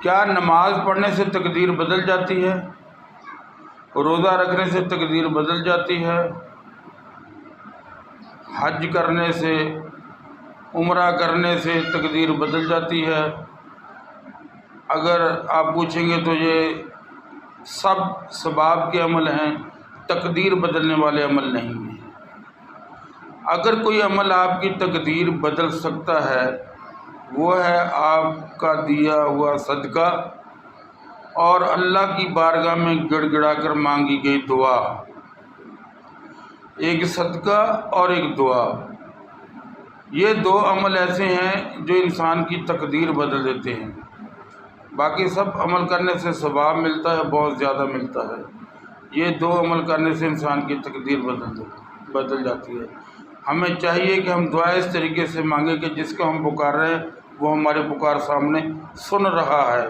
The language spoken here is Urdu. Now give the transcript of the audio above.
کیا نماز پڑھنے سے تقدیر بدل جاتی ہے؟ روزہ رکھنے سے تقدیر بدل جاتی ہے؟ حج کرنے سے، عمرہ کرنے سے تقدیر بدل جاتی ہے؟ اگر آپ پوچھیں گے تو یہ سب ثواب کے عمل ہیں، تقدیر بدلنے والے عمل نہیں ہیں۔ اگر کوئی عمل آپ کی تقدیر بدل سکتا ہے وہ ہے آپ کا دیا ہوا صدقہ اور اللہ کی بارگاہ میں گڑ گڑا کر مانگی گئی دعا۔ ایک صدقہ اور ایک دعا، یہ دو عمل ایسے ہیں جو انسان کی تقدیر بدل دیتے ہیں۔ باقی سب عمل کرنے سے ثواب ملتا ہے، بہت زیادہ ملتا ہے، یہ دو عمل کرنے سے انسان کی تقدیر بدل جاتی ہے۔ ہمیں چاہیے کہ ہم دعا اس طریقے سے مانگیں کہ جس کو ہم پکار رہے ہیں وہ ہمارے پکار سامنے سن رہا ہے۔